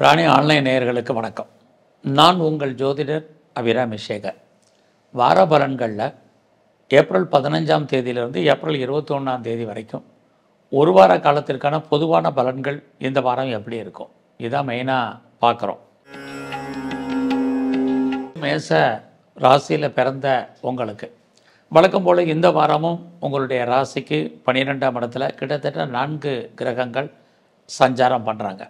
ராணி online நேயர்களுக்கு வணக்கம். நான் உங்கள் ஜோதிடர் அபிராமி சேகர். வார பலன்களில் ஏப்ரல் 15ஆம் தேதியிலிருந்து ஏப்ரல் 21ஆம் தேதி வரைக்கும் ஒரு வார காலத்திற்கான பொதுவான பலன்கள் இந்த வாரம் எப்படி இருக்கும், இதான் மெயினாக பார்க்குறோம். மேச ராசியில் பிறந்த உங்களுக்கு வழக்கம் போல் இந்த வாரமும் உங்களுடைய ராசிக்கு 12ஆம் இடத்துல கிட்டத்தட்ட 4 கிரகங்கள் சஞ்சாரம் பண்ணுறாங்க.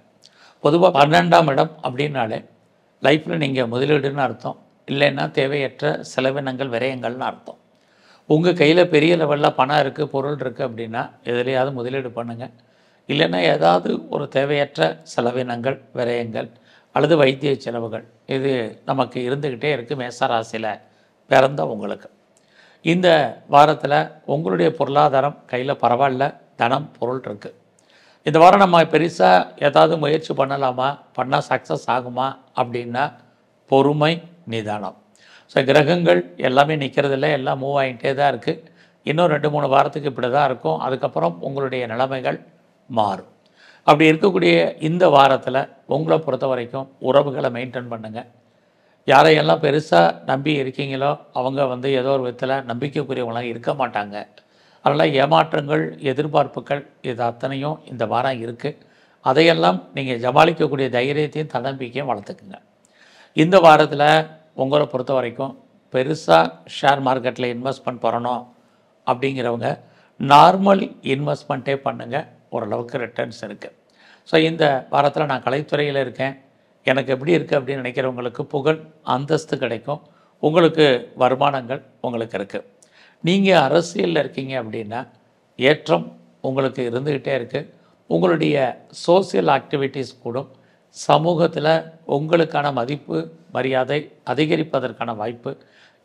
பொதுவாக 12ஆம் இடம் அப்படின்னாலே லைஃப்பில் நீங்கள் முதலீடுன்னு அர்த்தம், இல்லைன்னா தேவையற்ற செலவினங்கள் விரயங்கள்னு அர்த்தம். உங்கள் கையில் பெரிய லெவலில் பணம் இருக்குது, பொருள் இருக்குது அப்படின்னா எதுலையாவது முதலீடு பண்ணுங்கள். இல்லைன்னா ஏதாவது ஒரு தேவையற்ற செலவினங்கள் விரயங்கள் அல்லது வைத்திய செலவுகள் இது நமக்கு இருந்துக்கிட்டே இருக்குது. மேசராசியில் பிறந்த உங்களுக்கு இந்த வாரத்தில் உங்களுடைய பொருளாதாரம் கையில் பரவாயில்ல, தனம் பொருள் இருக்குது. இந்த வாரம் நம்ம பெருசாக ஏதாவது முயற்சி பண்ணலாமா, பண்ணால் சக்ஸஸ் ஆகுமா அப்படின்னா பொறுமை நிதானம். ஸோ கிரகங்கள் எல்லாமே நிற்கிறதில்ல, எல்லாம் மூவ் ஆகிட்டே தான் இருக்குது. இன்னும் 2-3 வாரத்துக்கு இப்படி தான் இருக்கும். அதுக்கப்புறம் உங்களுடைய நிலைமைகள் மாறும். அப்படி இருக்கக்கூடிய இந்த வாரத்தில் உங்களை பொறுத்த வரைக்கும் உறவுகளை மெயின்டைன் பண்ணுங்கள். யாரையெல்லாம் பெருசாக நம்பி இருக்கீங்களோ அவங்க ஏதோ ஒரு விதத்தில் நம்பிக்கைக்குரியவங்களாம் இருக்க மாட்டாங்க. அதனால் ஏமாற்றங்கள் எதிர்பார்ப்புகள் இது அத்தனையும் இந்த வாரம் இருக்குது. அதையெல்லாம் நீங்கள் சமாளிக்கக்கூடிய தைரியத்தையும் தன்னம்பிக்கையும் வளர்த்துக்குங்க. இந்த வாரத்தில் உங்களை பொறுத்த வரைக்கும் பெருசாக ஷேர் மார்க்கெட்டில் இன்வெஸ்ட்மெண்ட் பண்ணணும் அப்படிங்கிறவங்க நார்மல் இன்வெஸ்ட்மெண்ட்டே பண்ணுங்கள், ஓரளவுக்கு ரிட்டர்ன்ஸ் இருக்குது. ஸோ இந்த வாரத்தில் நான் கலைத்துறையில் இருக்கேன், எனக்கு எப்படி இருக்குது அப்படின்னு நினைக்கிறவங்களுக்கு புகழ் அந்தஸ்து கிடைக்கும், உங்களுக்கு வருமானங்கள் உங்களுக்கு இருக்குது. நீங்கள் அரசியலில் இருக்கீங்க அப்படின்னா ஏற்றம் உங்களுக்கு இருந்துக்கிட்டே இருக்குது. உங்களுடைய சோசியல் ஆக்டிவிட்டீஸ் கூடும். சமூகத்தில் உங்களுக்கான மதிப்பு மரியாதை அதிகரிப்பதற்கான வாய்ப்பு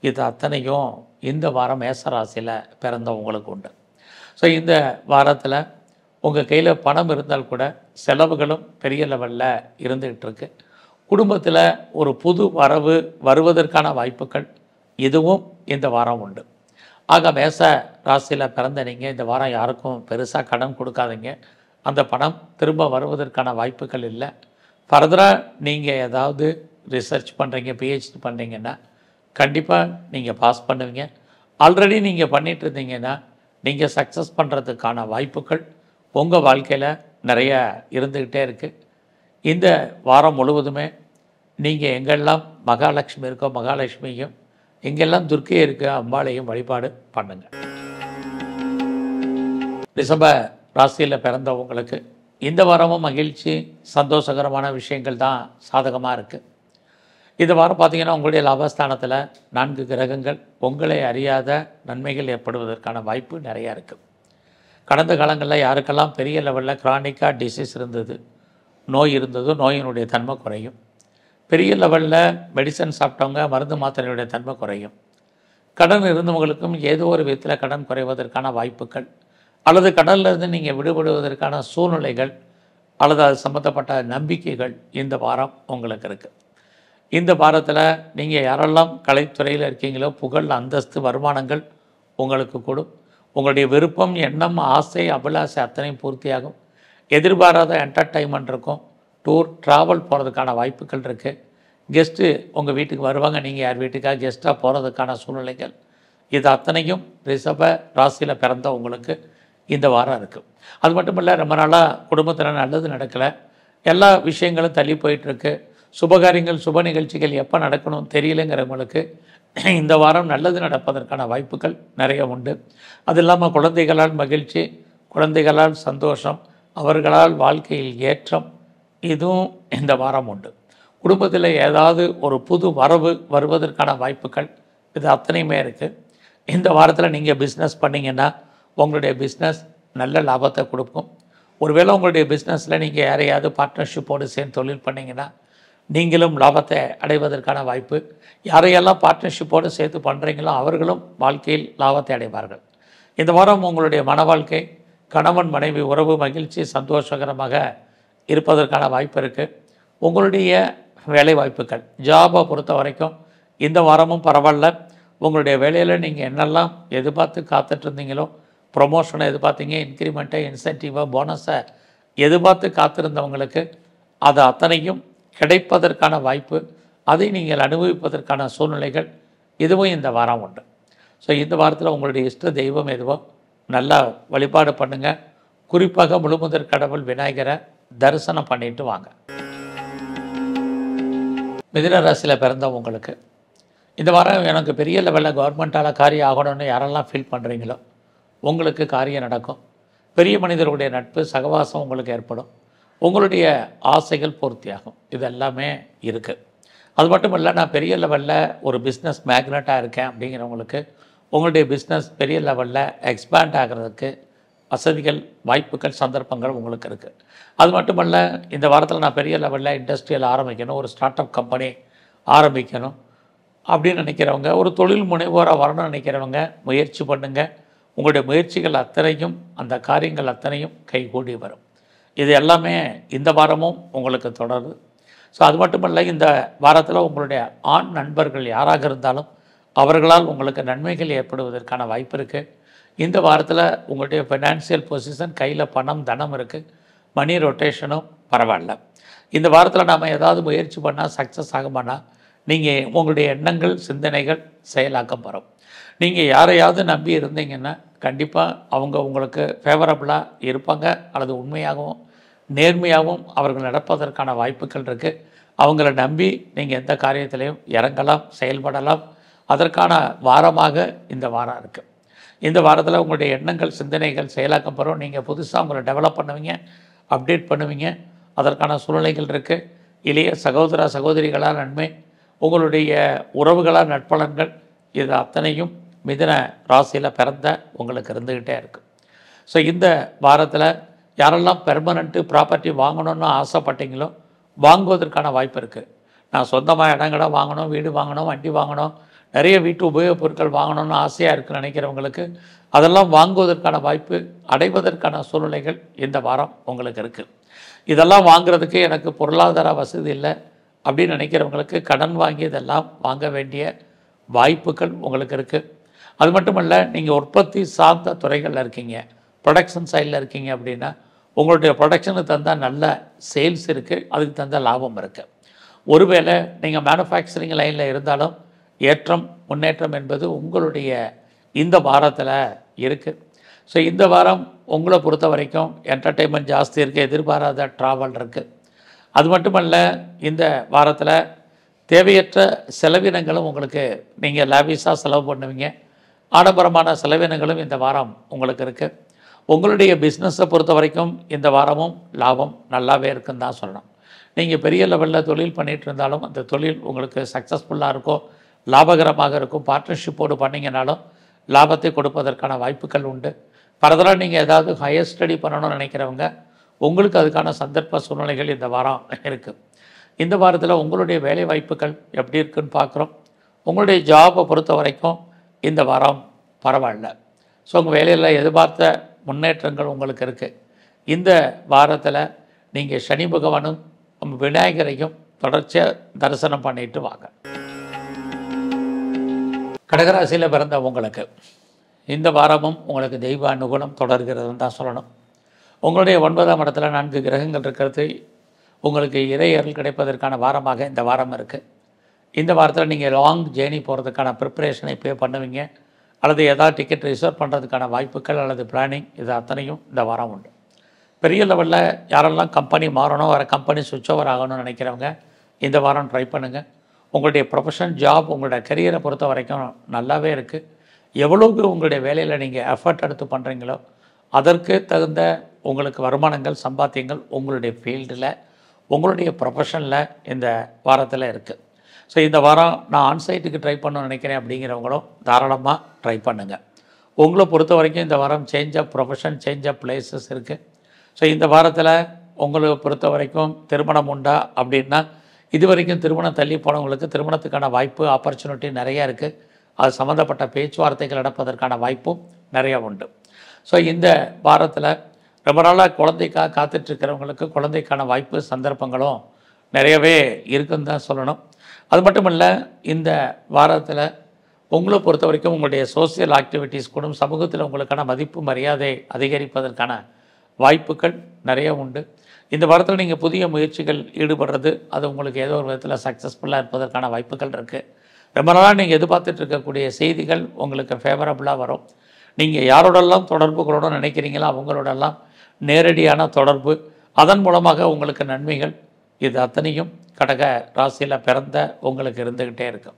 இது அத்தனையும் இந்த வாரம் மேசராசியில் பிறந்த உங்களுக்கு உண்டு. ஸோ இந்த வாரத்தில் உங்கள் கையில் பணம் இருந்தால் கூட செலவுகளும் பெரிய லெவலில் இருந்துக்கிட்டு இருக்கு. குடும்பத்தில் ஒரு புது வரவு வருவதற்கான வாய்ப்புகள் இதுவும் இந்த வாரம் உண்டு. ஆக மேச ராசியில் பிறந்த நீங்கள் இந்த வாரம் யாருக்கும் பெருசாக கடன் கொடுக்காதீங்க. அந்த பணம் திரும்ப வருவதற்கான வாய்ப்புகள் இல்லை. ஃபர்தராக நீங்கள் ஏதாவது ரிசர்ச் பண்ணுறீங்க, பிஹெச்டி பண்ணுறீங்கன்னா கண்டிப்பாக நீங்கள் பாஸ் பண்ணுவீங்க. ஆல்ரெடி நீங்கள் பண்ணிகிட்டு இருந்தீங்கன்னா நீங்கள் சக்ஸஸ் பண்ணுறதுக்கான வாய்ப்புகள் உங்கள் வாழ்க்கையில் நிறைய இருந்துக்கிட்டே இருக்குது. இந்த வாரம் முழுவதுமே நீங்கள் எங்கெல்லாம் மகாலட்சுமி இருக்கோ மகாலட்சுமியும், எங்கெல்லாம் துர்க்கை இருக்க அம்பாளையும் வழிபாடு பண்ணுங்கள். ரிஷப ராசியில் பிறந்தவங்களுக்கு இந்த வாரமும் மகிழ்ச்சி சந்தோஷகரமான விஷயங்கள் தான் சாதகமாக இருக்குது. இந்த வாரம் பார்த்திங்கன்னா உங்களுடைய லாபஸ்தானத்தில் 4 கிரகங்கள் உங்களை அறியாத நன்மைகள் ஏற்படுவதற்கான வாய்ப்பு நிறையா இருக்குது. கடந்த காலங்களில் யாருக்கெல்லாம் பெரிய லெவலில் கிரானிக்காக டிசீஸ் இருந்தது, நோய் இருந்ததோ நோயினுடைய தன்மை குறையும். பெரிய லெவலில் மெடிசன் சாப்பிட்டவங்க மருந்து மாத்திரையுடைய தன்மை குறையும். கடன் இருந்தவங்களுக்கும் ஏதோ ஒரு விதத்தில் கடன் குறைவதற்கான வாய்ப்புகள் அல்லது கடனிலிருந்து நீங்கள் விடுபடுவதற்கான சூழ்நிலைகள் அல்லது அது சம்மந்தப்பட்ட நம்பிக்கைகள் இந்த வாரம் உங்களுக்கு இருக்குது. இந்த வாரத்தில் நீங்கள் யாரெல்லாம் கலைத்துறையில் இருக்கீங்களோ புகழ் அந்தஸ்து வருமானங்கள் உங்களுக்கு கூடும். உங்களுடைய விருப்பம் எண்ணம் ஆசை அபிலாசை அத்தனையும் பூர்த்தியாகும். எதிர்பாராத என்டர்டைன்மெண்ட் இருக்கும். டூர் ட்ராவல் போகிறதுக்கான வாய்ப்புகள் இருக்குது. கெஸ்ட்டு உங்கள் வீட்டுக்கு வருவாங்க, நீங்கள் யார் வீட்டுக்காக கெஸ்ட்டாக போகிறதுக்கான சூழ்நிலைகள் இது அத்தனையும் ரிஷப ராசியில் பிறந்த உங்களுக்கு இந்த வாரம் இருக்குது. அது மட்டும் இல்லை, ரொம்ப நாளாக குடும்பத்தில் நல்லது நடக்கலை, எல்லா விஷயங்களும் தள்ளி போயிட்டுருக்கு. சுபகாரியங்கள் சுப நிகழ்ச்சிகள் எப்போ நடக்கணும் தெரியலைங்கிறவங்களுக்கு இந்த வாரம் நல்லது நடப்பதற்கான வாய்ப்புகள் நிறைய உண்டு. அது இல்லாமல் குழந்தைகளால் மகிழ்ச்சி, குழந்தைகளால் சந்தோஷம், அவர்களால் வாழ்க்கையில் ஏற்றம் இதுவும் இந்த வாரம் உண்டு. குடும்பத்தில் ஏதாவது ஒரு புது வரவு வருவதற்கான வாய்ப்புகள் இது அத்தனையுமே இருக்குது. இந்த வாரத்தில் நீங்கள் பிஸ்னஸ் பண்ணிங்கன்னா உங்களுடைய பிஸ்னஸ் நல்ல லாபத்தை கொடுக்கும். ஒருவேளை உங்களுடைய பிஸ்னஸில் நீங்கள் யாரையாவது பார்ட்னர்ஷிப்போடு சேர்ந்து தொழில் பண்ணிங்கன்னா நீங்களும் லாபத்தை அடைவதற்கான வாய்ப்பு. யாரையெல்லாம் பார்ட்னர்ஷிப்போடு சேர்த்து பண்ணுறீங்களோ அவர்களும் வாழ்க்கையில் லாபத்தை அடைவார்கள். இந்த வாரம் உங்களுடைய மன வாழ்க்கை கணவன் மனைவி உறவு மகிழ்ச்சி சந்தோஷகரமாக இருப்பதற்கான வாய்ப்பு இருக்குது. உங்களுடைய வேலை வாய்ப்புகள் ஜாபை பொறுத்த வரைக்கும் இந்த வாரமும் பரவாயில்ல. உங்களுடைய வேலையில் நீங்கள் என்னெல்லாம் எதிர்பார்த்து காத்துட்ருந்தீங்களோ, ப்ரொமோஷனை எதிர்பார்த்தீங்க, இன்க்ரிமெண்ட்டை இன்சென்டிவை போனஸை எதிர்பார்த்து காத்திருந்தவங்களுக்கு அது அத்தனையும் கிடைப்பதற்கான வாய்ப்பு, அதை நீங்கள் அனுபவிப்பதற்கான சூழ்நிலைகள் இதுவும் இந்த வாரம் உண்டு. ஸோ இந்த வாரத்தில் உங்களுடைய இஷ்ட தெய்வம் எதுவோ நல்லா வழிபாடு பண்ணுங்கள். குறிப்பாக முழுமுதற் கடவுள் விநாயகரை தரிசனம் பண்ணிட்டு வாங்க. மிதுன ராசியில் பிறந்த உங்களுக்கு இந்த வாரம் எனக்கு பெரிய லெவலில் கவர்மெண்ட்டால் காரியம் ஆகணும்னு யாரெல்லாம் ஃபீல் பண்ணுறீங்களோ உங்களுக்கு காரியம் நடக்கும். பெரிய மனிதர்களுடைய நட்பு சகவாசம் உங்களுக்கு ஏற்படும். உங்களுடைய ஆசைகள் பூர்த்தியாகும். இது எல்லாமே இருக்குது. அது மட்டும் இல்லை, நான் பெரிய லெவலில் ஒரு பிஸ்னஸ் மேக்னட்டாக இருக்கேன் அப்படிங்கிறவங்களுக்கு உங்களுடைய பிஸ்னஸ் பெரிய லெவலில் எக்ஸ்பேண்ட் ஆகிறதுக்கு வசதிகள், வாய்ப்புகள், சந்தர்ப்பங்கள் உங்களுக்கு இருக்குது. அது மட்டுமல்ல, இந்த வாரத்தில் நான் பெரிய லெவலில் இண்டஸ்ட்ரியல் ஆரம்பிக்கணும், ஒரு ஸ்டார்ட் அப் கம்பெனி ஆரம்பிக்கணும் அப்படின்னு நினைக்கிறவங்க, ஒரு தொழில் முனைவோராக வரணும்னு நினைக்கிறவங்க முயற்சி பண்ணுங்கள். உங்களுடைய முயற்சிகள் அத்தனையும், அந்த காரியங்கள் அத்தனையும் கைகூடி வரும். இது எல்லாமே இந்த வாரமும் உங்களுக்கு தொடருது. ஸோ அது மட்டுமல்ல, இந்த வாரத்தில் உங்களுடைய ஆண் நண்பர்கள் யாராக இருந்தாலும் அவர்களால் உங்களுக்கு நன்மைகள் ஏற்படுவதற்கான வாய்ப்பு இருக்குது. இந்த வாரத்தில் உங்களுடைய ஃபைனான்சியல் பொசிஷன், கையில் பணம் தனம் இருக்குது. மணி ரொட்டேஷனும் பரவாயில்ல. இந்த வாரத்தில் நாம் ஏதாவது முயற்சி பண்ணால் சக்ஸஸ் ஆகுமானா நீங்கள் உங்களுடைய எண்ணங்கள், சிந்தனைகள் செயலாக்கம் பெறும். நீங்கள் யாரையாவது நம்பி இருந்தீங்கன்னா கண்டிப்பாக அவங்க உங்களுக்கு ஃபேவரபுளாக இருப்பாங்க, அல்லது உண்மையாகவும் நேர்மையாகவும் அவர்கள் நடப்பதற்கான வாய்ப்புகள் இருக்குது. அவங்கள நம்பி நீங்கள் எந்த காரியத்திலையும் இறங்கலாம், செயல்படலாம். அதற்கான வாரமாக இந்த வாரம் இருக்குது. இந்த வாரத்தில் உங்களுடைய எண்ணங்கள், சிந்தனைகள் செயலாக்கம் பெறும். நீங்கள் புதுசாக உங்களை டெவலப் பண்ணுவீங்க, அப்டேட் பண்ணுவீங்க. அதற்கான சூழ்நிலைகள் இருக்குது. இளைய சகோதர சகோதரிகளால் நன்மை, உங்களுடைய உறவுகளால் நட்பலன்கள், இது அத்தனையும் மிதுன ராசியில் பிறந்த உங்களுக்கு இருந்துக்கிட்டே இருக்குது. ஸோ இந்த வாரத்தில் யாரெல்லாம் பெர்மனண்ட்டு ப்ராப்பர்ட்டி வாங்கணும்னு ஆசைப்பட்டீங்களோ வாங்குவதற்கான வாய்ப்பு இருக்குது. நான் சொந்தமாக இடங்கடை வாங்கணும், வீடு வாங்கணும், வண்டி வாங்கணும், நிறைய வீட்டு உபயோகப் பொருட்கள் வாங்கணும்னு ஆசையாக இருக்குன்னு நினைக்கிறவங்களுக்கு அதெல்லாம் வாங்குவதற்கான வாய்ப்பு, அடைவதற்கான சூழ்நிலைகள் இந்த வாரம் உங்களுக்கு இருக்குது. இதெல்லாம் வாங்குறதுக்கு எனக்கு பொருளாதார வசதி இல்லை அப்படின்னு நினைக்கிறவங்களுக்கு கடன் வாங்கி இதெல்லாம் வாங்க வேண்டிய வாய்ப்புகள் உங்களுக்கு இருக்குது. அது மட்டுமல்ல, நீங்கள் உற்பத்தி சார்ந்த துறைகளில் இருக்கீங்க, ப்ரொடக்ஷன் சைடில் இருக்கீங்க அப்படின்னா உங்களுடைய ப்ரொடக்ஷனுக்கு தந்தால் நல்ல சேல்ஸ் இருக்குது, அதுக்கு தந்தால் லாபம் இருக்குது. ஒருவேளை நீங்கள் மேனுஃபேக்சரிங் லைனில் இருந்தாலும் ஏற்றம், முன்னேற்றம் என்பது உங்களுடைய இந்த வாரத்தில் இருக்குது. ஸோ இந்த வாரம் உங்களை பொறுத்த வரைக்கும் என்டர்டெயின்மெண்ட் ஜாஸ்தி இருக்குது, எதிர்பாராத ட்ராவல் இருக்குது. அது மட்டுமல்ல, இந்த வாரத்தில் தேவையற்ற செலவினங்களும் உங்களுக்கு, நீங்கள் லாவிஸாக செலவு பண்ணுவீங்க. ஆடம்பரமான செலவினங்களும் இந்த வாரம் உங்களுக்கு இருக்குது. உங்களுடைய பிஸ்னஸை பொறுத்த வரைக்கும் இந்த வாரமும் லாபம் நல்லாவே இருக்குன்னு தான் சொல்லணும். நீங்கள் பெரிய லெவலில் தொழில் பண்ணிகிட்டு இருந்தாலும் அந்த தொழில் உங்களுக்கு சக்ஸஸ்ஃபுல்லாக இருக்கும், லாபகரமாக இருக்கும். பார்ட்னர்ஷிப்போடு பண்ணிங்கனாலும் லாபத்தை கொடுப்பதற்கான வாய்ப்புகள் உண்டு. ஃபர்தராக நீங்கள் ஏதாவது ஹையர் ஸ்டடி பண்ணணும்னு நினைக்கிறவங்க உங்களுக்கு அதுக்கான சந்தர்ப்ப சூழ்நிலைகள் இந்த வாரம் இருக்குது. இந்த வாரத்தில் உங்களுடைய வேலை வாய்ப்புகள் எப்படி இருக்குன்னு பார்க்குறோம். உங்களுடைய ஜாபை பொறுத்த வரைக்கும் இந்த வாரம் பரவாயில்ல. ஸோ உங்கள் வேலையில் எதிர்பார்த்த முன்னேற்றங்கள் உங்களுக்கு இருக்குது. இந்த வாரத்தில் நீங்கள் சனி பகவானும் விநாயகரையும் தொடர்ச்சியாக தரிசனம் பண்ணிட்டு வாங்க. கடகராசியில் பிறந்த உங்களுக்கு இந்த வாரமும் உங்களுக்கு தெய்வ அனுகூலம் தொடர்கிறதுன்னு தான் சொல்லணும். உங்களுடைய 9ஆம் இடத்துல 4 கிரகங்கள் இருக்கிறது உங்களுக்கு இறையருள் கிடைப்பதற்கான வாரமாக இந்த வாரம் இருக்குது. இந்த வாரத்தில் நீங்கள் லாங் ஜேர்னி போகிறதுக்கான ப்ரிப்பரேஷனை இப்போயே பண்ணுவீங்க, அல்லது ஏதாவது டிக்கெட் ரிசர்வ் பண்ணுறதுக்கான வாய்ப்புகள் அல்லது பிளானிங், இது அத்தனையும் இந்த வாரம் உண்டு. பெரிய லெவலில் யாரெல்லாம் கம்பெனி மாறணும், வேறு கம்பெனி சுவிட்ச் ஓவர் ஆகணும்னு நினைக்கிறவங்க இந்த வாரம் ட்ரை பண்ணுங்கள். உங்களுடைய ப்ரொஃபஷன், ஜாப், உங்களுடைய கரியரை பொறுத்த வரைக்கும் நல்லாவே இருக்குது. எவ்வளோக்கு உங்களுடைய வேலையில் நீங்கள் எஃபர்ட் எடுத்து பண்ணுறீங்களோ அதற்கு தகுந்த உங்களுக்கு வருமானங்கள், சம்பாத்தியங்கள் உங்களுடைய ஃபீல்டில், உங்களுடைய ப்ரொஃபஷனில் இந்த வாரத்தில் இருக்குது. ஸோ இந்த வாரம் நான் ஆன்சைட்டுக்கு ட்ரை பண்ணணும்னு நினைக்கிறேன் அப்படிங்கிறவங்களும் தாராளமாக ட்ரை பண்ணுங்கள். உங்களை பொறுத்த வரைக்கும் இந்த வாரம் change of profession, change of places இருக்குது. ஸோ இந்த வாரத்தில் உங்களை பொறுத்த வரைக்கும் திருமணம் உண்டா அப்படின்னா, இது வரைக்கும் திருமணம் தள்ளி போனவங்களுக்கு திருமணத்துக்கான வாய்ப்பு, ஆப்பர்ச்சுனிட்டி நிறையா இருக்குது. அது சம்மந்தப்பட்ட பேச்சுவார்த்தைகள் நடப்பதற்கான வாய்ப்பும் நிறையா உண்டு. ஸோ இந்த வாரத்தில் ரொம்ப நாளாக குழந்தைக்காக காத்துட்ருக்கிறவங்களுக்கு குழந்தைக்கான வாய்ப்பு, சந்தர்ப்பங்களும் நிறையவே இருக்குன்னு தான் சொல்லணும். அது மட்டும் இல்லை, இந்த வாரத்தில் உங்களை பொறுத்த வரைக்கும் உங்களுடைய சோசியல் ஆக்டிவிட்டீஸ் கூட சமூகத்தில் உங்களுக்கான மதிப்பு, மரியாதை அதிகரிப்பதற்கான வாய்ப்புகள் நிறைய உண்டு. இந்த வாரத்தில் நீங்கள் புதிய முயற்சிகள் ஈடுபடுறது அது உங்களுக்கு ஏதோ ஒரு விதத்தில் சக்ஸஸ்ஃபுல்லாக இருப்பதற்கான வாய்ப்புகள் இருக்குது. ரொம்ப நாளாக நீங்கள் எதிர்பார்த்துட்டு இருக்கக்கூடிய செய்திகள் உங்களுக்கு ஃபேவரபுளாக வரும். நீங்கள் யாரோடெல்லாம் தொடர்பு கொள்ளணும்னு நினைக்கிறீங்களோ அவங்களோடெல்லாம் நேரடியான தொடர்பு, அதன் மூலமாக உங்களுக்கு நன்மைகள், இது அத்தனையும் கடக ராசியில் பிறந்த உங்களுக்கு இருந்துக்கிட்டே இருக்கும்.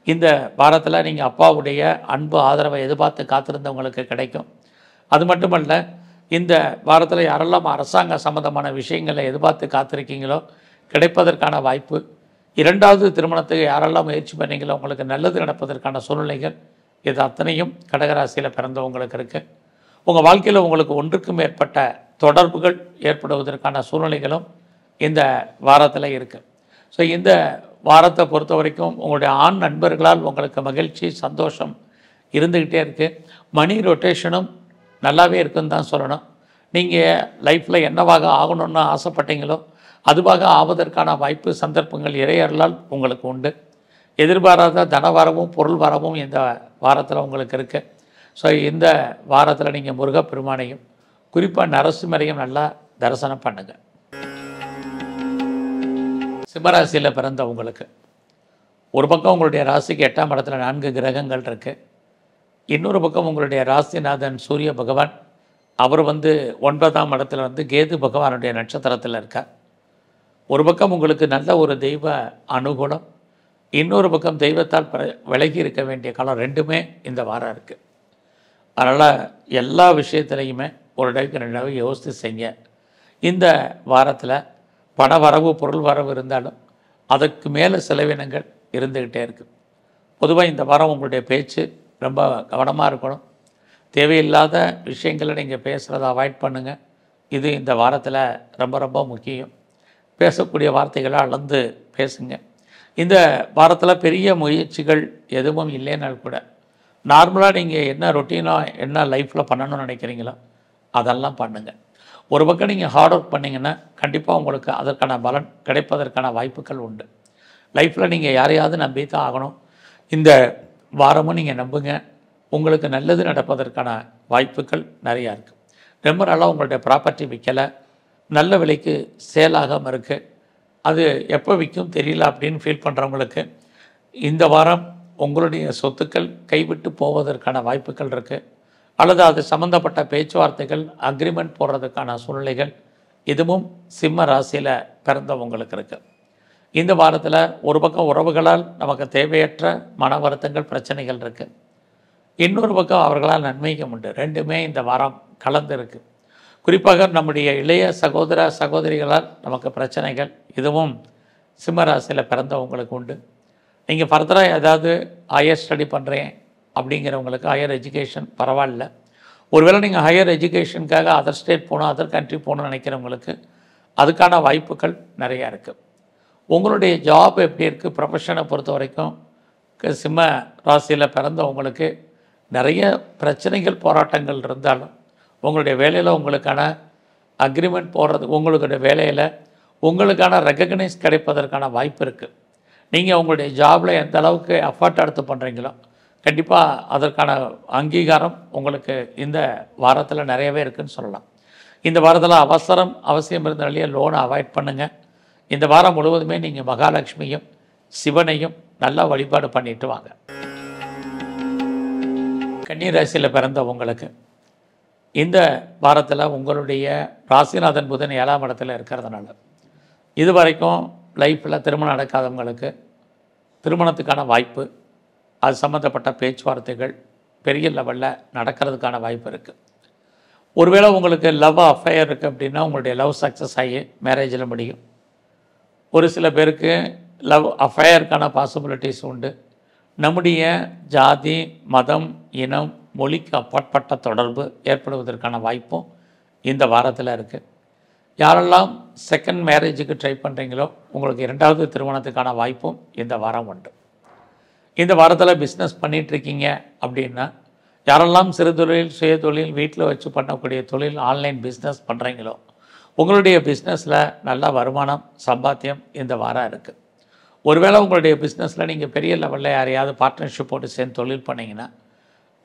இந்த வாரத்தில் நீங்கள் அப்பாவுடைய அன்பு ஆதரவை எதிர்பார்த்து காத்திருந்தவங்களுக்கு கிடைக்கும். அது மட்டுமல்ல, இந்த வாரத்தில் யாரெல்லாம் அரசாங்க சம்பந்தமான விஷயங்களை எதிர்பார்த்து காத்திருக்கீங்களோ கிடைப்பதற்கான வாய்ப்பு, இரண்டாவது திருமணத்துக்கு யாரெல்லாம் முயற்சி பண்ணீங்களோ உங்களுக்கு நல்லது நடப்பதற்கான சூழ்நிலைகள், இது அத்தனையும் கடகராசியில் பிறந்தவங்களுக்கு இருக்குது. உங்கள் வாழ்க்கையில் உங்களுக்கு ஒன்றுக்கும் மேற்பட்ட தொடர்புகள் ஏற்படுவதற்கான சூழ்நிலைகளும் இந்த வாரத்தில் இருக்குது. ஸோ இந்த வாரத்தை பொறுத்த வரைக்கும் உங்களுடைய ஆண் நண்பர்களால் உங்களுக்கு மகிழ்ச்சி, சந்தோஷம் இருந்துக்கிட்டே இருக்குது. மணி ரொட்டேஷனும் நல்லாவே இருக்குன்னு தான் சொல்லணும். நீங்கள் லைஃப்பில் என்னவாக ஆகணும்னு ஆசைப்பட்டீங்களோ அதுவாக ஆவதற்கான வாய்ப்பு, சந்தர்ப்பங்கள் இறையர்களால் உங்களுக்கு உண்டு. எதிர்பாராத தன வரவும் பொருள் வரவும் இந்த வாரத்தில் உங்களுக்கு இருக்குது. ஸோ இந்த வாரத்தில் நீங்கள் முருகப்பெருமானையும் குறிப்பாக நரசிம்மரையும் நல்லா தரிசனம் பண்ணுங்கள். சிம்மராசியில் பிறந்த உங்களுக்கு ஒரு பக்கம் உங்களுடைய ராசிக்கு 8ஆம் இடத்துல 4 கிரகங்கள் இருக்குது. இன்னொரு பக்கம் உங்களுடைய ராசிநாதன் சூரிய பகவான், அவர் 9ஆம் இடத்துல கேது பகவானுடைய நட்சத்திரத்தில் இருக்கார். ஒரு பக்கம் உங்களுக்கு நல்ல ஒரு தெய்வ அனுகூலம், இன்னொரு பக்கம் தெய்வத்தால் விலகி இருக்க வேண்டிய காலம், ரெண்டுமே இந்த வாரம் இருக்குது. அதனால் எல்லா விஷயத்துலையுமே ஒரு டைக்கு 2 தடவை யோசித்து செய்ய. இந்த வாரத்தில் பண வரவு பொருள் வரவு இருந்தாலும் அதுக்கு மேலே செலவினங்கள் இருந்துக்கிட்டே இருக்குது. பொதுவாக இந்த வாரம் உங்களுடைய பேச்சு ரொம்ப கவனமாக இருக்கணும். தேவையில்லாத விஷயங்களை நீங்கள் பேசுகிறத அவாய்ட் பண்ணுங்கள். இது இந்த வாரத்தில் ரொம்ப ரொம்ப முக்கியம். பேசக்கூடிய வார்த்தைகளை அளந்து பேசுங்க. இந்த வாரத்தில் பெரிய முயற்சிகள் எதுவும் இல்லைன்னாலும் கூட நார்மலாக நீங்கள் என்ன ரொட்டீனாக என்ன லைஃப்பில் பண்ணணும்னு நினைக்கிறீங்களோ அதெல்லாம் பண்ணுங்கள். ஒரு பக்கம் நீங்கள் ஹார்ட் ஒர்க் பண்ணிங்கன்னா கண்டிப்பாக உங்களுக்கு அதற்கான பலன் கிடைப்பதற்கான வாய்ப்புகள் உண்டு. லைஃப்பில் நீங்கள் யாரையாவது நம்பி தான் ஆகணும். இந்த வாரமும் நீங்கள் நம்புங்க, உங்களுக்கு நல்லது நடப்பதற்கான வாய்ப்புகள் நிறையா இருக்குது. ரொம்ப நாளாக உங்களுடைய ப்ராப்பர்ட்டி விற்கலை, நல்ல விலைக்கு சேல் ஆகாமல் இருக்குது, அது எப்போ விற்கும் தெரியல அப்படின்னு ஃபீல் பண்ணுறவங்களுக்கு இந்த வாரம் உங்களுடைய சொத்துக்கள் கைவிட்டு போவதற்கான வாய்ப்புகள் இருக்குது. அல்லது அது சம்மந்தப்பட்ட பேச்சுவார்த்தைகள், அக்ரிமெண்ட் போடுறதுக்கான சூழ்நிலைகள், இதுவும் சிம்ம ராசியில் பிறந்தவங்களுக்கு இருக்குது. இந்த வாரத்தில் ஒரு பக்கம் உறவுகளால் நமக்கு தேவையற்ற மன வருத்தங்கள், பிரச்சனைகள் இருக்குது. இன்னொரு பக்கம் அவர்களால் நன்மைகள் உண்டு. ரெண்டுமே இந்த வாரம் கலந்து இருக்குது. குறிப்பாக நம்முடைய இளைய சகோதர சகோதரிகளால் நமக்கு பிரச்சனைகள், இதுவும் சிம்ம ராசியில் பிறந்தவங்களுக்கு உண்டு. நீங்கள் ஃபர்தராக ஏதாவது ஹையர் ஸ்டடி பண்ணுறேன் அப்படிங்கிறவங்களுக்கு ஹையர் எஜுகேஷன் பரவாயில்ல. ஒருவேளை நீங்கள் ஹையர் எஜுகேஷனுக்காக அதர் ஸ்டேட் போகணும், அதர் கண்ட்ரி போகணும்னு நினைக்கிறவங்களுக்கு அதுக்கான வாய்ப்புகள் நிறையா இருக்குது. உங்களுடைய ஜாப் எப்படி இருக்குது, ப்ரொஃபஷனை பொறுத்த வரைக்கும் சிம்ம ராசியில் பிறந்தவங்களுக்கு நிறைய பிரச்சனைகள், போராட்டங்கள் இருந்தாலும் உங்களுடைய வேலையில் உங்களுக்கான அக்ரிமெண்ட் போடுறது, உங்களுடைய வேலையில் உங்களுக்கான ரெக்கக்னைஸ் கிடைப்பதற்கான வாய்ப்பு இருக்குது. நீங்கள் உங்களுடைய ஜாபில் எந்த அளவுக்கு எஃபர்ட் எடுத்து பண்ணுறீங்களோ கண்டிப்பாக அதற்கான அங்கீகாரம் உங்களுக்கு இந்த வாரத்தில் நிறையவே இருக்குதுன்னு சொல்லலாம். இந்த வாரத்தில் அவசியம் இருந்தாலே லோனை அவாய்ட் பண்ணுங்கள். இந்த வாரம் முழுவதுமே நீங்கள் மகாலட்சுமியும் சிவனையும் நல்லா வழிபாடு பண்ணிட்டு வாங்க. கன்னி ராசியில் பிறந்த உங்களுக்கு இந்த வாரத்தில் உங்களுடைய ராசிநாதன் புதன் 7ஆம் இடத்துல இருக்கிறதுனால இது வரைக்கும் லைஃப்பில் திருமணம் நடக்காதவங்களுக்கு திருமணத்துக்கான வாய்ப்பு, அது சம்மந்தப்பட்ட பேச்சுவார்த்தைகள் பெரிய லெவலில் நடக்கிறதுக்கான வாய்ப்பு இருக்குது. ஒருவேளை உங்களுக்கு லவ் அஃபேர் இருக்குது அப்படின்னா உங்களுடைய லவ் சக்ஸஸ் ஆகி மேரேஜில் முடியும். ஒரு சில பேருக்கு லவ் அஃபேருக்கான பாசிபிலிட்டிஸ் உண்டு. நம்முடைய ஜாதி, மதம், இனம், மொழிக்கு அப்பாற்பட்ட தொடர்பு ஏற்படுவதற்கான வாய்ப்பும் இந்த வாரத்தில் இருக்குது. யாரெல்லாம் செகண்ட் மேரேஜுக்கு ட்ரை பண்ணுறீங்களோ உங்களுக்கு 2வது திருமணத்துக்கான வாய்ப்பும் இந்த வாரம் உண்டு. இந்த வாரத்தில் பிஸ்னஸ் பண்ணிகிட்ருக்கீங்க அப்படின்னா யாரெல்லாம் சிறு தொழில், சுய தொழில், வீட்டில் வச்சு பண்ணக்கூடிய தொழில், ஆன்லைன் பிஸ்னஸ் பண்ணுறீங்களோ உங்களுடைய பிஸ்னஸில் நல்ல வருமானம், சம்பாத்தியம் இந்த வாரம் இருக்குது. ஒருவேளை உங்களுடைய பிஸ்னஸில் நீங்கள் பெரிய லெவலில் யாரையாவது பார்ட்னர்ஷிப் போட்டு சேர்ந்து தொழில் பண்ணிங்கன்னா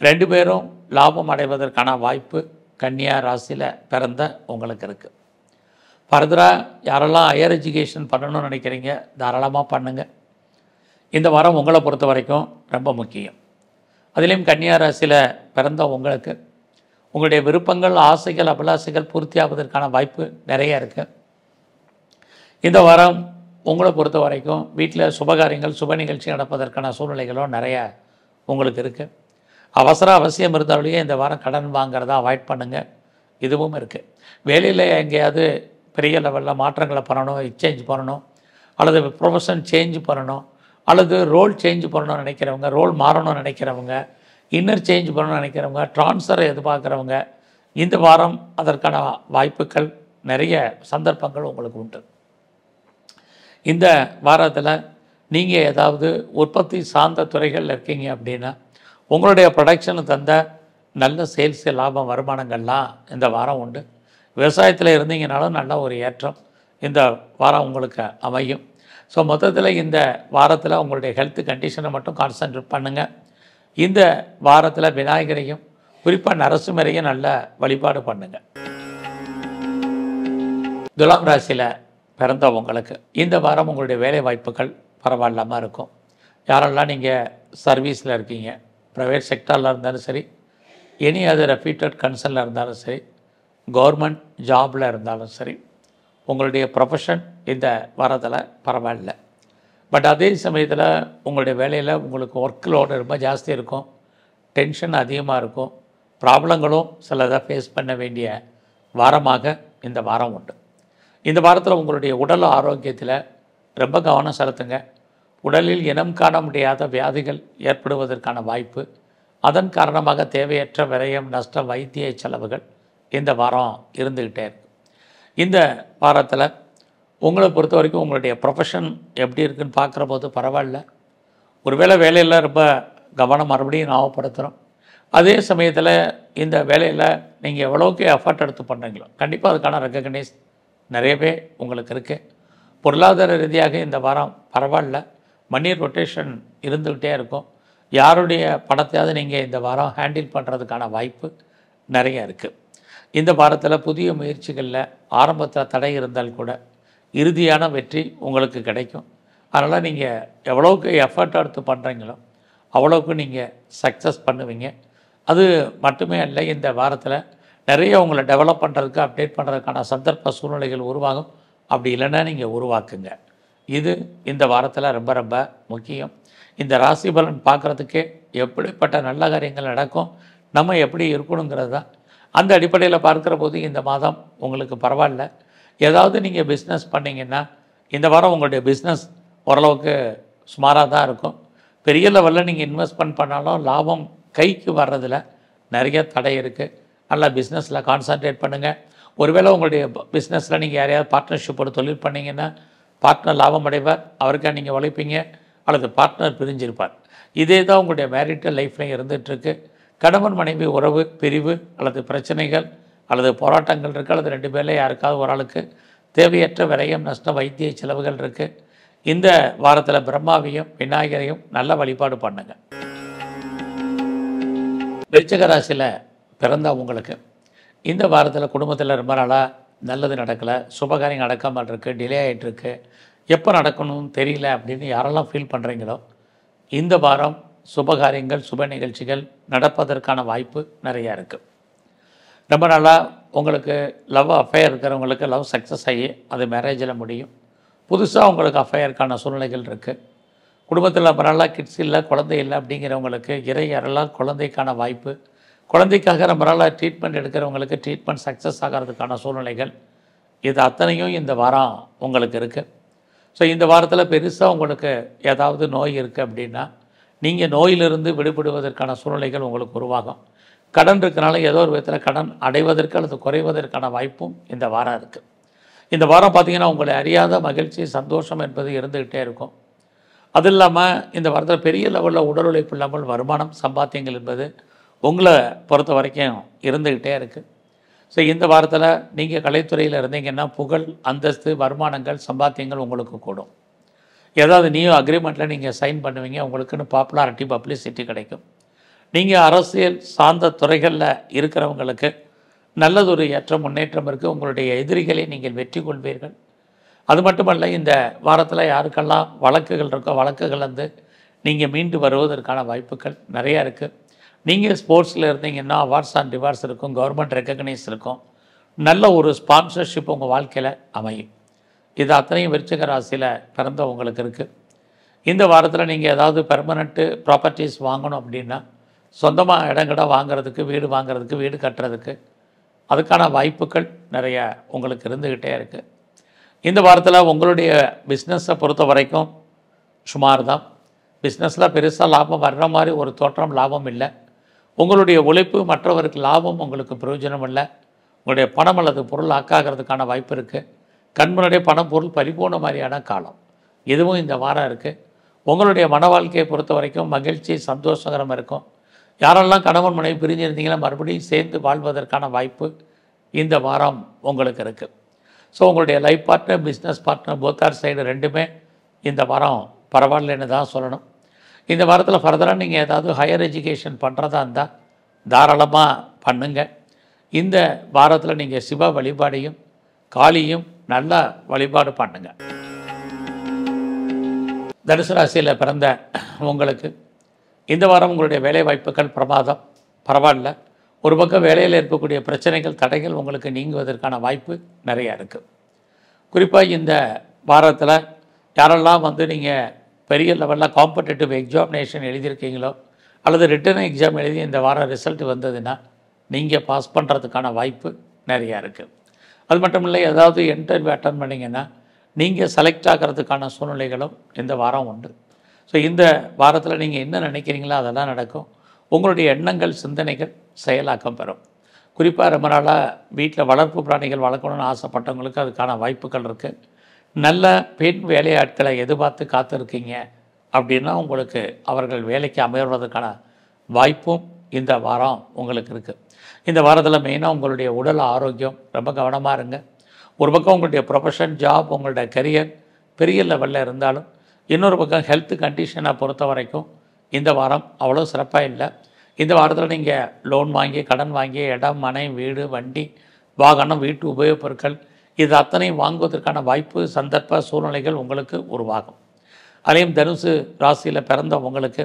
2 பேரும் லாபம் அடைவதற்கான வாய்ப்பு கன்னியா ராசியில் பிறந்த உங்களுக்கு இருக்குது. ஃபர்தராக யாரெல்லாம் ஹையர் எஜுகேஷன் பண்ணணும்னு நினைக்கிறீங்க தாராளமாக பண்ணுங்கள். இந்த வாரம் உங்களை பொறுத்த வரைக்கும் ரொம்ப முக்கியம். அதிலையும் கன்னியா ராசியில் பிறந்த உங்களுக்கு உங்களுடைய விருப்பங்கள், ஆசைகள், அபிலாசைகள் பூர்த்தியாவதற்கான வாய்ப்பு நிறைய இருக்குது. இந்த வாரம் உங்களை பொறுத்த வரைக்கும் வீட்டில் சுபகாரியங்கள், சுப நிகழ்ச்சி நடப்பதற்கான சூழ்நிலைகளும் நிறைய உங்களுக்கு இருக்குது. அவசியம் இருந்தாலேயே இந்த வாரம் கடன் வாங்கிறத அவாய்ட் பண்ணுங்கள். இதுவும் இருக்குது. வேலையில் எங்கேயாவது பெரிய லெவலில் மாற்றங்களை பண்ணணும், எக்ஸ்சேஞ்ச் பண்ணணும், அல்லது ப்ரொஃபஷன் சேஞ்ச் பண்ணணும், அல்லது ரோல் சேஞ்ச் பண்ணணும்னு நினைக்கிறவங்க, ரோல் மாறணும்னு நினைக்கிறவங்க, இன்னர் சேஞ்ச் பண்ணணும்னு நினைக்கிறவங்க, ட்ரான்ஸ்ஃபரை எதிர்பார்க்குறவங்க, இந்த வாரம் அதற்கான வாய்ப்புகள், நிறைய சந்தர்ப்பங்கள் உங்களுக்கு உண்டு. இந்த வாரத்தில் நீங்கள் ஏதாவது உற்பத்தி சார்ந்த துறைகளில் இருக்கீங்க அப்படின்னா உங்களுடைய ப்ரொடக்ஷனு தந்த நல்ல சேல்ஸ், லாபம், வருமானங்கள்லாம் இந்த வாரம் உண்டு. விவசாயத்தில் இருந்தீங்கனாலும் நல்ல ஒரு ஏற்றம் இந்த வாரம் உங்களுக்கு அமையும். ஸோ மொத்தத்தில் இந்த வாரத்தில் உங்களுடைய ஹெல்த் கண்டிஷனை மட்டும் கான்சன்ட்ரேட் பண்ணுங்கள். இந்த வாரத்தில் விநாயகரையும் குறிப்பாக நரசிம்மரையும் நல்ல வழிபாடு பண்ணுங்கள். துலாம் ராசியில் பிறந்த உங்களுக்கு இந்த வாரம் உங்களுடைய வேலை வாய்ப்புகள் பரவாயில்லாமல் இருக்கும். யாரெல்லாம் நீங்கள் சர்வீஸில் இருக்கீங்க, ப்ரைவேட் செக்டாரில் இருந்தாலும் சரி, எனி அதர் ரெப்யூட்டட் கன்சர்னில் இருந்தாலும் சரி, கவர்மெண்ட் ஜாபில் இருந்தாலும் சரி, உங்களுடைய ப்ரொஃபஷன் இந்த வாரத்தில் பரவாயில்ல. பட் அதே சமயத்தில் உங்களுடைய வேலையில் உங்களுக்கு ஒர்க் லோடு ரொம்ப ஜாஸ்தி இருக்கும், டென்ஷன் அதிகமாக இருக்கும், ப்ராப்ளங்களும் சிலதை ஃபேஸ் பண்ண வேண்டிய வாரமாக இந்த வாரம் உண்டு. இந்த வாரத்தில் உங்களுடைய உடல் ஆரோக்கியத்தில் ரொம்ப கவனம் செலுத்துங்க. உடலில் இனம் காண முடியாத வியாதிகள் ஏற்படுவதற்கான வாய்ப்பு, அதன் காரணமாக தேவையற்ற விரயம், நஷ்டம், வைத்திய செலவுகள் இந்த வாரம் இருந்துக்கிட்டே இருக்குது. இந்த வாரத்தில் உங்களை பொறுத்த வரைக்கும் உங்களுடைய ப்ரொஃபஷன் எப்படி இருக்குதுன்னு பார்க்குற போது பரவாயில்ல. ஒருவேளை வேலையில் ரொம்ப கவனம் மறுபடியும் ஞாபகப்படுத்துகிறோம். அதே சமயத்தில் இந்த வேலையில் நீங்கள் எவ்வளோக்கு எஃபர்ட் எடுத்து பண்ணுறீங்களோ கண்டிப்பாக அதுக்கான ரெக்கக்னைஸ் நிறையவே உங்களுக்கு இருக்குது. பொருளாதார ரீதியாக இந்த வாரம் பரவாயில்ல. மணி ரொட்டேஷன் இருந்துக்கிட்டே இருக்கும். யாருடைய பணத்தையாவது நீங்கள் இந்த வாரம் ஹேண்டில் பண்ணுறதுக்கான வாய்ப்பு நிறைய இருக்குது. இந்த வாரத்தில் புதிய முயற்சிகளில் ஆரம்பத்தில் தடை இருந்தால் கூட இறுதியான வெற்றி உங்களுக்கு கிடைக்கும். அதனால் நீங்கள் எவ்வளோக்கு எஃபர்ட் எடுத்து பண்ணுறீங்களோ அவ்வளோக்கு நீங்கள் சக்ஸஸ் பண்ணுவீங்க. அது மட்டுமே அல்ல, இந்த வாரத்தில் நிறைய உங்களை டெவலப் பண்ணுறதுக்கு, அப்டேட் பண்ணுறதுக்கான சந்தர்ப்ப சூழ்நிலைகள் உருவாகும். அப்படி இல்லைன்னா நீங்கள் உருவாக்குங்க. இது இந்த வாரத்தில் ரொம்ப ரொம்ப முக்கியம். இந்த ராசி பலன் பார்க்குறதுக்கே எப்படிப்பட்ட நல்ல காரியங்கள் நடக்கும், நம்ம எப்படி இருக்கணுங்கிறது தான். அந்த அடிப்படையில் பார்க்குற போது இந்த மாதம் உங்களுக்கு பரவாயில்ல. ஏதாவது நீங்கள் பிஸ்னஸ் பண்ணிங்கன்னா இந்த வாரம் உங்களுடைய பிஸ்னஸ் ஓரளவுக்கு சுமாராக தான் இருக்கும். பெரிய லெவலில் நீங்கள் இன்வெஸ்ட்மெண்ட் பண்ணாலும் லாபம் கைக்கு வர்றதில் நிறைய தடை இருக்குது. நல்லா பிஸ்னஸில் கான்சன்ட்ரேட் பண்ணுங்கள். ஒருவேளை உங்களுடைய பிஸ்னஸில் நீங்கள் யாரையாவது பார்ட்னர்ஷிப்போடு தொழில் பண்ணிங்கன்னா பார்ட்னர் லாபம் அடைவார், அவருக்காக நீங்கள் உழைப்பீங்க, அல்லது பார்ட்னர் பிரிஞ்சிருப்பார். இதே தான் உங்களுடைய மேரிட்டல் லைஃப்லையும் இருந்துகிட்ருக்கு. கணவன் மனைவி உறவு பிரிவு அல்லது பிரச்சனைகள் அல்லது போராட்டங்கள் இருக்குது, அல்லது ரெண்டு பேரில் யாருக்காவது ஒரு ஆளுக்கு தேவையற்ற விரயம், நஷ்டம், வைத்திய செலவுகள் இருக்குது. இந்த வாரத்தில் பிரம்மாவையும் விநாயகரையும் நல்ல வழிபாடு பண்ணுங்கள். விருச்சிக ராசியில் பிறந்த உங்களுக்கு இந்த வாரத்தில் குடும்பத்தில் ரொம்ப நாளாக நல்லது நடக்கலை, சுபகாரியம் நடக்காமல் இருக்குது, டிலே ஆகிட்டுருக்கு, எப்போ நடக்கணும்னு தெரியல அப்படின்னு யாரெல்லாம் ஃபீல் பண்ணுறீங்களோ இந்த வாரம் சுபகாரியங்கள், சுப நிகழ்ச்சிகள் நடப்பதற்கான வாய்ப்பு நிறையா இருக்குது. ரொம்ப நாளாக உங்களுக்கு லவ் அஃபேர் இருக்கிறவங்களுக்கு லவ் சக்ஸஸ் ஆகி அது மேரேஜில் முடியும். புதுசாக உங்களுக்கு அஃபேருக்கான சூழ்நிலைகள் இருக்குது. குடும்பத்தில் ரொம்ப நாளாக கிட்ஸ் இல்லை, குழந்தை இல்லை அப்படிங்கிறவங்களுக்கு இறை அருளால் குழந்தைக்கான வாய்ப்பு, குழந்தைக்காக ரொம்ப நாளாக ட்ரீட்மெண்ட் எடுக்கிறவங்களுக்கு ட்ரீட்மெண்ட் சக்ஸஸ் ஆகிறதுக்கான சூழ்நிலைகள், இது அத்தனையும் இந்த வாரம் உங்களுக்கு இருக்குது. ஸோ இந்த வாரத்தில் பெருசாக உங்களுக்கு ஏதாவது நோய் இருக்குது அப்படின்னா நீங்கள் நோயிலிருந்து விடுபடுவதற்கான சூழ்நிலைகள் உங்களுக்கு உருவாகும். கடன் இருக்கிறனால ஏதோ ஒரு விதத்தில் கடன் அடைவதற்கு அல்லது குறைவதற்கான வாய்ப்பும் இந்த வாரம் இருக்குது. இந்த வாரம் பார்த்திங்கன்னா உங்களை அறியாத மகிழ்ச்சி, சந்தோஷம் என்பது இருந்துக்கிட்டே இருக்கும். அது இல்லாமல் இந்த வாரத்தில் பெரிய லெவலில் உடல் உழைப்பு இல்லாமல் வருமானம், சம்பாத்தியங்கள் என்பது உங்களை பொறுத்த வரைக்கும் இருந்துக்கிட்டே இருக்குது. ஸோ இந்த வாரத்தில் நீங்கள் கலைத்துறையில் இருந்தீங்கன்னா புகழ், அந்தஸ்து, வருமானங்கள், சம்பாத்தியங்கள் உங்களுக்கு கூடும். ஏதாவது நியூ அக்ரிமெண்ட்டில் நீங்கள் சைன் பண்ணுவீங்க, உங்களுக்குன்னு பாப்புலாரிட்டி, பப்ளிசிட்டி கிடைக்கும். நீங்கள் அரசியல் சார்ந்த துறைகளில் இருக்கிறவங்களுக்கு நல்லதொரு ஏற்ற முன்னேற்றம் இருக்குது. உங்களுடைய எதிரிகளை நீங்கள் வெற்றி கொள்வீர்கள். அது மட்டுமல்ல, இந்த வாரத்தில் யாருக்கெல்லாம் வழக்குகள் இருக்கோ வழக்குகள் வந்து நீங்கள் மீண்டு வருவதற்கான வாய்ப்புகள் நிறையா இருக்குது. நீங்கள் ஸ்போர்ட்ஸில் இருந்தீங்கன்னா அவார்ட்ஸ் அண்ட் ரிவார்ட்ஸ் இருக்கும், கவர்மெண்ட் ரெக்கக்னைஸ் இருக்கும், நல்ல ஒரு ஸ்பான்சர்ஷிப் உங்கள் வாழ்க்கையில் அமையும். இது அத்தனையும் விருச்சிக ராசியில் பிறந்த உங்களுக்கு இருக்குது. இந்த வாரத்தில் நீங்கள் ஏதாவது பெர்மனண்ட்டு ப்ராப்பர்ட்டிஸ் வாங்கணும் அப்படின்னா, சொந்தமாக இடங்கட வாங்கிறதுக்கு, வீடு வாங்கிறதுக்கு, வீடு கட்டுறதுக்கு அதுக்கான வாய்ப்புகள் நிறைய உங்களுக்கு இருந்துக்கிட்டே இருக்குது. இந்த வாரத்தில் உங்களுடைய பிஸ்னஸை பொறுத்த வரைக்கும் சுமார் தான். பிஸ்னஸில் பெருசாக லாபம் வர்ற மாதிரி ஒரு தோற்றம் லாபம் இல்லை. உங்களுடைய உழைப்பு மற்றவருக்கு லாபம் உங்களுக்கு பிரயோஜனம் இல்லை. உங்களுடைய பணம் அல்லது பொருள் ஆக்காகிறதுக்கான வாய்ப்பு இருக்குது. கண்முன்னாடியே பணம் பொருள் பறிபோன மாதிரியான காலம் இதுவும் இந்த வாரம் இருக்குது. உங்களுடைய மன வாழ்க்கையை பொறுத்த வரைக்கும் மகிழ்ச்சி சந்தோஷகரம் இருக்கும். யாரெல்லாம் கணவன் மனைவி பிரிஞ்சிருந்தீங்களோ மறுபடியும் சேர்ந்து வாழ்வதற்கான வாய்ப்பு இந்த வாரம் உங்களுக்கு இருக்குது. ஸோ உங்களுடைய life partner, business partner, போத்தார் side ரெண்டுமே இந்த வாரம் பரவாயில்லைன்னு தான் சொல்லணும். இந்த வாரத்தில் ஃபர்தராக நீங்கள் ஏதாவது ஹையர் எஜுகேஷன் பண்ணுறதா இருந்தால் தாராளமாக பண்ணுங்கள். இந்த வாரத்தில் நீங்கள் சிவ வழிபாடையும் காளியும் நல்ல வழிபாடு பண்ணுங்கள். தனுசு ராசியில் பிறந்த உங்களுக்கு இந்த வாரம் உங்களுடைய வேலை வாய்ப்புகள் பிரமாதம், பரவாயில்ல. ஒரு பக்கம் வேலையில் இருக்கக்கூடிய பிரச்சனைகள் தடைகள் உங்களுக்கு நீங்குவதற்கான வாய்ப்பு நிறையா இருக்குது. குறிப்பாக இந்த வாரத்தில் யாரெல்லாம் வந்து நீங்கள் பெரிய லெவலில் காம்படிட்டிவ் எக்ஸாமினேஷன் எழுதியிருக்கீங்களோ அல்லது ரிட்டன் எக்ஸாம் எழுதி இந்த வாரம் ரிசல்ட் வந்ததுன்னா நீங்கள் பாஸ் பண்ணுறதுக்கான வாய்ப்பு நிறையா இருக்குது. அது மட்டும் இல்லை, ஏதாவது இன்டர்வியூ அட்டன் பண்ணிங்கன்னா நீங்கள் செலக்ட் ஆகிறதுக்கான சூழ்நிலைகளும் இந்த வாரம் உண்டு. ஸோ இந்த வாரத்தில் நீங்கள் என்ன நினைக்கிறீங்களோ அதெல்லாம் நடக்கும். உங்களுடைய எண்ணங்கள் சிந்தனைகள் செயலாக்கம் பெறும். குறிப்பாக ரொம்ப நாளாக வீட்டில் வளர்ப்பு பிராணிகள் வளர்க்கணும்னு ஆசைப்பட்டவங்களுக்கு அதுக்கான வாய்ப்புகள் இருக்குது. நல்ல பெண் வேலையாட்களை எதிர்பார்த்து காத்திருக்கீங்க அப்படின்னா உங்களுக்கு அவர்கள் வேலைக்கு அமைவதற்கான வாய்ப்பும் இந்த வாரம் உங்களுக்கு இருக்குது. இந்த வாரத்தில் மெயினாக உங்களுடைய உடல் ஆரோக்கியம் ரொம்ப கவனமாக இருங்க. ஒரு பக்கம் உங்களுடைய ப்ரொஃபஷன், ஜாப், உங்களுடைய கரியர் பெரிய லெவலில் இருந்தாலும் இன்னொரு பக்கம் ஹெல்த் கண்டிஷனை பொறுத்த வரைக்கும் இந்த வாரம் அவ்வளோ சிறப்பாக இல்லை. இந்த வாரத்தில் நீங்கள் லோன் வாங்கி, கடன் வாங்கி, இடம், மனை, வீடு, வண்டி, வாகனம், வீட்டு உபயோகப் பொருட்கள் இது அத்தனையும் வாங்குவதற்கான வாய்ப்பு, சந்தர்ப்ப சூழ்நிலைகள் உங்களுக்கு உருவாகும். அதையும் தனுசு ராசியில் பிறந்த உங்களுக்கு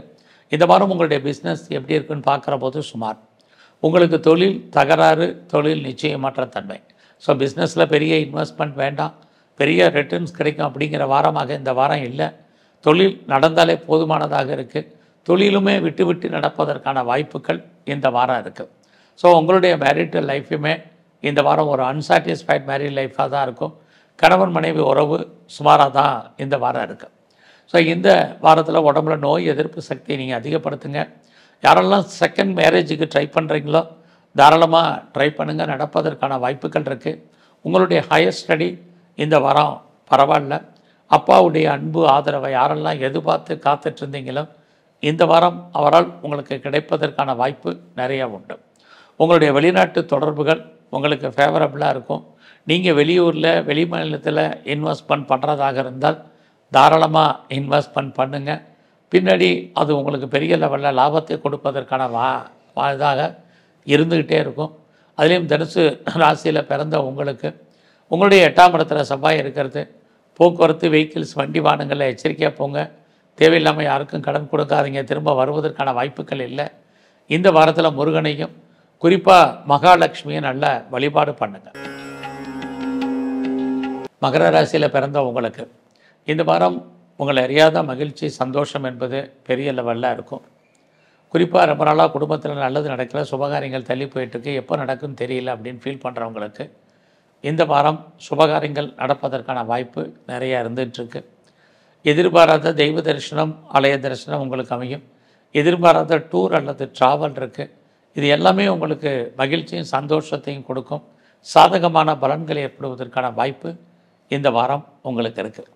இந்த வாரம் உங்களுடைய பிஸ்னஸ் எப்படி இருக்குன்னு பார்க்குற போது சுமார். உங்களுக்கு தொழில் தகராறு, தொழில் நிச்சயமற்ற தன்மை. ஸோ பிஸ்னஸில் பெரிய இன்வெஸ்ட்மெண்ட் வேண்டாம், பெரிய ரிட்டர்ன்ஸ் கிடைக்கும் அப்படிங்கிற வாரமாக இந்த வாரம் இல்லை. தொழில் நடந்தாலே போதுமானதாக இருக்குது. தொழிலுமே விட்டு விட்டு நடப்பதற்கான வாய்ப்புகள் இந்த வாரம் இருக்குது. ஸோ உங்களுடைய மேரிட்டல் லைஃபுமே இந்த வாரம் ஒரு அன்சாட்டிஸ்ஃபைட் மேரிட் லைஃபாக தான் இருக்கும். கணவன் மனைவி உறவு சுமாராக தான் இந்த வாரம் இருக்குது. ஸோ இந்த வாரத்தில் உடம்புல நோய் எதிர்ப்பு சக்தியை நீங்கள் அதிகப்படுத்துங்க. யாரெல்லாம் செகண்ட் மேரேஜுக்கு ட்ரை பண்ணுறீங்களோ தாராளமாக ட்ரை பண்ணுங்கள், நடப்பதற்கான வாய்ப்புகள் இருக்குது. உங்களுடைய ஹையர் ஸ்டடி இந்த வாரம் பரவாயில்ல. அப்பாவுடைய அன்பு ஆதரவை யாரெல்லாம் எதிர்பார்த்து காத்துட்ருந்தீங்களோ இந்த வாரம் அவரால் உங்களுக்கு கிடைப்பதற்கான வாய்ப்பு நிறையா உண்டு. உங்களுடைய வெளிநாட்டு தொடர்புகள் உங்களுக்கு ஃபேவரபுளாக இருக்கும். நீங்கள் வெளியூரில், வெளி மாநிலத்தில் இன்வெஸ்ட்மெண்ட் பண்ணுறதாக இருந்தால் தாராளமாக இன்வெஸ்ட்மெண்ட் பண்ணுங்கள். பின்னாடி அது உங்களுக்கு பெரிய லெவலில் லாபத்தை கொடுப்பதற்கான இதாக இருந்துக்கிட்டே இருக்கும். அதுலேயும் தனுசு ராசியில் பிறந்த உங்களுக்கு உங்களுடைய 8ஆம் இடத்துல செவ்வாய் இருக்கிறது. போக்குவரத்து, வெஹிக்கிள்ஸ், வண்டி வாகனங்களில் எச்சரிக்கையாக போங்க. தேவையில்லாமல் யாருக்கும் கடன் கொடுக்காதீங்க, திரும்ப வருவதற்கான வாய்ப்புகள் இல்லை. இந்த வாரத்தில் முருகனையும் குறிப்பாக மகாலட்சுமியை நல்ல வழிபாடு பண்ணுங்கள். மகர ராசியில் பிறந்த உங்களுக்கு இந்த வாரம் உங்களை அறியாத மகிழ்ச்சி, சந்தோஷம் என்பது பெரிய லெவலில் இருக்கும். குறிப்பாக ரொம்ப நாளாக குடும்பத்தில் நல்லது நடக்கல, சுபகாரியங்கள் தள்ளி போயிட்டுருக்கு, எப்போ நடக்குன்னு தெரியல அப்படின்னு ஃபீல் பண்ணுறவங்களுக்கு இந்த வாரம் சுபகாரியங்கள் நடப்பதற்கான வாய்ப்பு நிறையா இருந்துகிட்ருக்கு. எதிர்பாராத தெய்வ தரிசனம், ஆலய தரிசனம் உங்களுக்கு அமையும். எதிர்பாராத டூர் அல்லது ட்ராவல் இருக்குது. இது எல்லாமே உங்களுக்கு மகிழ்ச்சியும் சந்தோஷத்தையும் கொடுக்கும். சாதகமான பலன்கள் ஏற்படுவதற்கான வாய்ப்பு இந்த வாரம் உங்களுக்கு இருக்குது.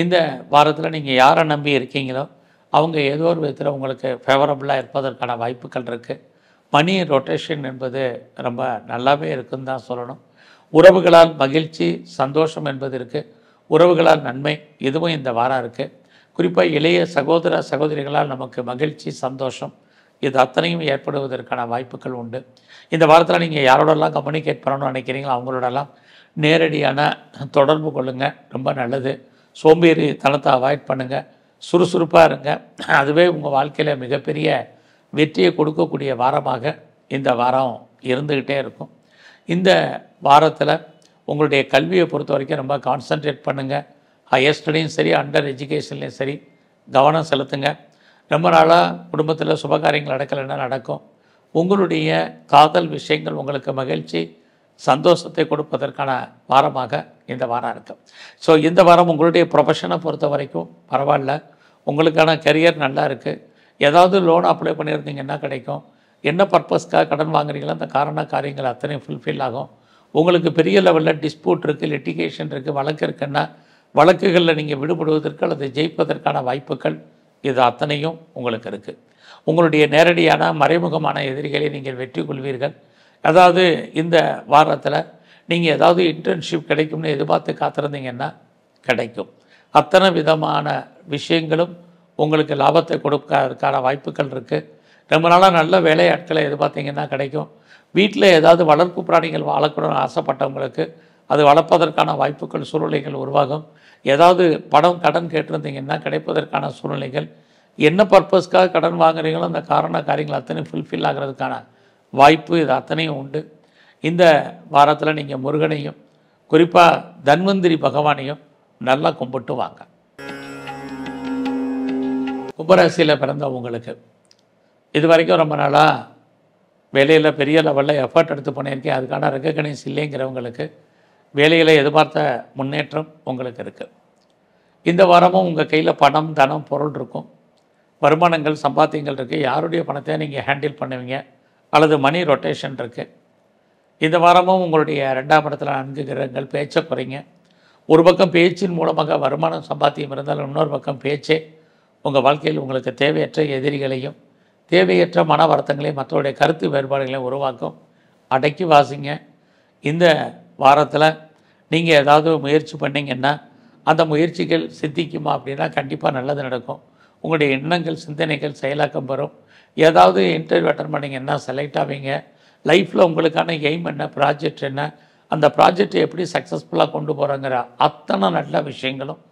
இந்த வாரத்தில் நீங்கள் யாரை நம்பி இருக்கீங்களோ அவங்க ஏதோ ஒரு விதத்தில் உங்களுக்கு ஃபேவரபுளாக இருப்பதற்கான வாய்ப்புகள் இருக்குது. மணி ரொட்டேஷன் என்பது ரொம்ப நல்லாவே இருக்குன்னு தான் சொல்லணும். உறவுகளால் மகிழ்ச்சி, சந்தோஷம் என்பது இருக்குது. உறவுகளால் நன்மை இதுவும் இந்த வாரம் இருக்குது. குறிப்பாக இளைய சகோதர சகோதரிகளால் நமக்கு மகிழ்ச்சி, சந்தோஷம் இது அத்தனையும் ஏற்படுவதற்கான வாய்ப்புகள் உண்டு. இந்த வாரத்தில் நீங்கள் யாரோடலாம் கம்யூனிகேட் பண்ணணும்னு நினைக்கிறீங்களோ அவங்களோடலாம் நேரடியான தொடர்பு கொள்ளுங்கள், ரொம்ப நல்லது. சோம்பேறி தனத்தை அவாய்ட் பண்ணுங்கள், சுறுசுறுப்பாக இருங்க. அதுவே உங்கள் வாழ்க்கையில் மிகப்பெரிய வெற்றியை கொடுக்கக்கூடிய வாரமாக இந்த வாரம் இருந்துக்கிட்டே இருக்கும். இந்த வாரத்தில் உங்களுடைய கல்வியை பொறுத்த வரைக்கும் ரொம்ப கான்சன்ட்ரேட் பண்ணுங்கள். ஹையர் ஸ்டடியும் சரி, அண்டர் எஜுகேஷன்லேயும் சரி கவனம் செலுத்துங்க. ரொம்ப நாளாக குடும்பத்தில் சுபகாரியங்கள் நடக்கலைன்னா நடக்கும். உங்களுடைய காதல் விஷயங்கள் உங்களுக்கு மகிழ்ச்சி, சந்தோஷத்தை கொடுப்பதற்கான வாரமாக இந்த வாரம் இருக்குது. ஸோ இந்த வாரம் உங்களுடைய ப்ரொஃபஷனை பொறுத்த வரைக்கும் பரவாயில்ல, உங்களுக்கான கரியர் நல்லா இருக்குது. ஏதாவது லோன் அப்ளை பண்ணியிருந்தீங்கன்னா கிடைக்கும். என்ன பர்பஸ்க்காக கடன் வாங்குறீங்களோ அந்த காரியங்கள் அத்தனையும் ஃபுல்ஃபில் ஆகும். உங்களுக்கு பெரிய லெவலில் டிஸ்பியூட் இருக்குது, லிட்டிகேஷன் இருக்குது, வழக்கு இருக்குன்னா வழக்குகளில் நீங்கள் விடுபடுவதற்கு அல்லது ஜெயிப்பதற்கான வாய்ப்புகள் இது அத்தனையும் உங்களுக்கு இருக்குது. உங்களுடைய நேரடியான மறைமுகமான எதிரிகளை நீங்கள் வெற்றி கொள்வீர்கள். அதாவது இந்த வாரத்தில் நீங்கள் ஏதாவது இன்டர்ன்ஷிப் கிடைக்கும்னு எதிர்பார்த்து காத்திருந்தீங்கன்னா கிடைக்கும். அத்தனை விதமான விஷயங்களும் உங்களுக்கு லாபத்தை கொடுக்கறதுக்கான வாய்ப்புகள் இருக்குது. ரொம்ப நாளாக நல்ல வேலையாட்களை எதிர்பார்த்தீங்கன்னா கிடைக்கும். வீட்டில் ஏதாவது வளர்ப்பு பிராணிகள் வளர்க்கணும்னு ஆசைப்பட்டவங்களுக்கு அது வளர்ப்பதற்கான வாய்ப்புகள், சூழ்நிலைகள் உருவாகும். ஏதாவது பணம் கடன் கேட்டிருந்தீங்கன்னா கிடைப்பதற்கான சூழ்நிலைகள், என்ன பர்பஸ்க்காக கடன் வாங்குறீங்களோ அந்த காரியங்கள் அத்தனையும் ஃபுல்ஃபில் ஆகிறதுக்கான வாய்ப்பு இது அத்தனையும் உண்டு. இந்த வாரத்தில் நீங்கள் முருகனையும் குறிப்பாக தன்வந்திரி பகவானையும் நல்லா கும்பிட்டு வாங்க. கும்பராசியில் பிறந்த உங்களுக்கு இது வரைக்கும் ரொம்ப நாளாக வேலையில் பெரிய லெவலில் எஃபர்ட் எடுத்து பண்ணியிருக்கேன், அதுக்கான ரெகக்னைஸ் இல்லைங்கிறவங்களுக்கு வேலையில் எதிர்பார்த்த முன்னேற்றம் உங்களுக்கு இருக்குது. இந்த வாரமும் உங்கள் கையில் பணம், தனம், பொருள் இருக்கும். வருமானங்கள், சம்பாத்தியங்கள் இருக்குது. யாருடைய பணத்தை நீங்கள் ஹேண்டில் பண்ணுவீங்க அல்லது மணி ரொட்டேஷன் இருக்குது. இந்த வாரமும் உங்களுடைய 2ஆம் இடத்துல 4 கிரகங்கள் பேச்சை குறைங்க. ஒரு பக்கம் பேச்சின் மூலமாக வருமானம், சம்பாத்தியம் இருந்தாலும் இன்னொரு பக்கம் பேச்சே உங்கள் வாழ்க்கையில் உங்களுக்கு தேவையற்ற எதிரிகளையும் தேவையற்ற மன வருத்தங்களையும் மற்றவருடைய கருத்து வேறுபாடுகளையும் உருவாக்கும். அடக்கி வாசிங்க. இந்த வாரத்தில் நீங்கள் ஏதாவது முயற்சி பண்ணிங்கன்னா அந்த முயற்சிகள் சித்திக்குமா அப்படின்னா கண்டிப்பாக நல்லது நடக்கும். உங்களுடைய எண்ணங்கள், சிந்தனைகள் செயலாக்கம் பெறும். ஏதாவது இன்டர்வியூ அட்டன் பண்ணிங்கன்னா செலக்ட் ஆவீங்க. லைஃப்பில் உங்களுக்கான எய்ம் என்ன, ப்ராஜெக்ட் என்ன, அந்த ப்ராஜெக்டை எப்படி சக்ஸஸ்ஃபுல்லாக கொண்டு போகிறோங்கிற அத்தனை நல்ல விஷயங்களும்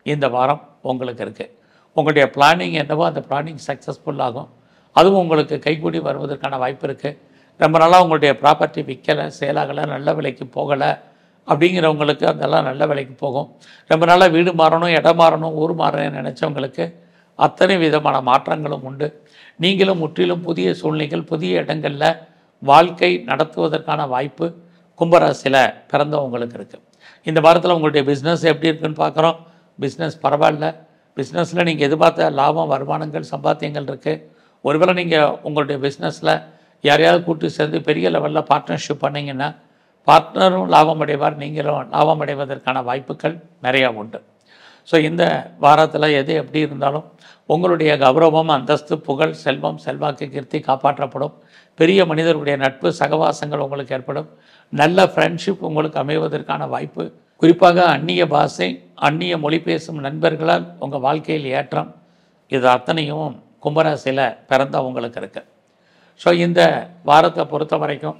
இந்த வாரம் உங்களுக்கு இருக்குது. உங்களுடைய பிளானிங் என்னவோ அந்த பிளானிங் சக்ஸஸ்ஃபுல் ஆகும். அதுவும் உங்களுக்கு கைகூடி வருவதற்கான வாய்ப்பு இருக்குது. ரொம்ப நாளாக உங்களுடைய ப்ராப்பர்ட்டி விற்கலை, சேலாகலை, நல்ல விலைக்கு போகலை அப்படிங்கிறவங்களுக்கு அதெல்லாம் நல்ல விலைக்கு போகும். ரொம்ப நாளாக வீடு மாறணும், இடம் மாறணும், ஊர் மாறணும்னு நினச்சவங்களுக்கு அத்தனை விதமான மாற்றங்களும் உண்டு. நீங்களும் முற்றிலும் புதிய சூழ்நிலைகள், புதிய இடங்களில் வாழ்க்கை நடத்துவதற்கான வாய்ப்பு கும்பராசியில் பிறந்தவங்களுக்கு இருக்குது. இந்த வாரத்தில் உங்களுடைய பிஸ்னஸ் எப்படி இருக்குதுன்னு பார்க்குறோம். பிஸ்னஸ் பரவாயில்ல. பிஸ்னஸில் நீங்கள் எதிர்பார்த்த லாபம், வருமானங்கள், சம்பாத்தியங்கள் இருக்குது. ஒருவேளை நீங்கள் உங்களுடைய பிஸ்னஸில் யாரையாவது கூட்டு சேர்ந்து பெரிய லெவலில் பார்ட்னர்ஷிப் பண்ணிங்கன்னா பார்ட்னரும் லாபம் அடைவார், நீங்களும் லாபம் அடைவதற்கான வாய்ப்புகள் நிறையா உண்டு. ஸோ இந்த வாரத்தில் எது எப்படி இருந்தாலும் உங்களுடைய கௌரவம், அந்தஸ்து, புகழ், செல்வம், செல்வாக்கு, கீர்த்தி காப்பாற்றப்படும். பெரிய மனிதர்களுடைய நட்பு, சகவாசங்கள் உங்களுக்கு ஏற்படும். நல்ல ஃப்ரெண்ட்ஷிப் உங்களுக்கு அமைவதற்கான வாய்ப்பு. குறிப்பாக அந்நிய பாஷை, அந்நிய மொழி பேசும் நண்பர்களால் உங்கள் வாழ்க்கையில் ஏற்றம். இது அத்தனையும் கும்பராசியில் பிறந்தவங்களுக்கு இருக்குது. ஸோ இந்த வாரத்தை பொறுத்த வரைக்கும்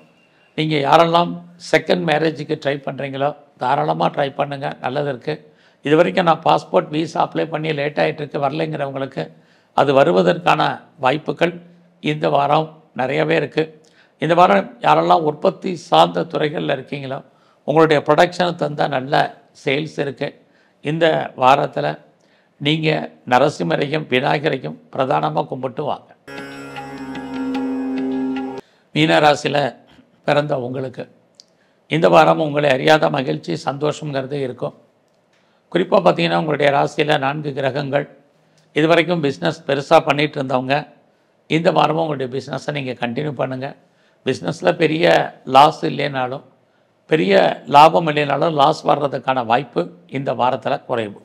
நீங்கள் யாரெல்லாம் செகண்ட் மேரேஜுக்கு ட்ரை பண்ணுறீங்களோ தாராளமாக ட்ரை பண்ணுங்கள், நல்லது இருக்குது. இது வரைக்கும் நான் பாஸ்போர்ட், வீசா அப்ளை பண்ணி லேட் ஆகிட்டுருக்கு, வரலைங்கிறவங்களுக்கு அது வருவதற்கான வாய்ப்புகள் இந்த வாரம் நிறையவே இருக்குது. இந்த வாரம் யாரெல்லாம் உற்பத்தி சார்ந்த துறைகளில் இருக்கீங்களோ உங்களுடைய ப்ரொடக்ஷனை தந்தால் நல்ல சேல்ஸ் இருக்குது. இந்த வாரத்தில் நீங்கள் நரசிம்மரையும் விநாயகரையும் பிரதானமாக கும்பிட்டு வாங்க. மீனராசியில் பிறந்த உங்களுக்கு இந்த வாரம் உங்களை அறியாத மகிழ்ச்சி, சந்தோஷங்கிறது இருக்கும். குறிப்பாக பார்த்தீங்கன்னா உங்களுடைய ராசியில் 4 கிரகங்கள். இது வரைக்கும் பிஸ்னஸ் பெருசாக பண்ணிகிட்டு இருந்தவங்க இந்த வாரமும் உங்களுடைய பிஸ்னஸை நீங்கள் கண்டினியூ பண்ணுங்கள். பிஸ்னஸில் பெரிய லாஸ் இல்லைனாலும், பெரிய லாபம் இல்லைனாலும் லாஸ் வர்றதுக்கான வாய்ப்பு இந்த வாரத்தில் குறைவு.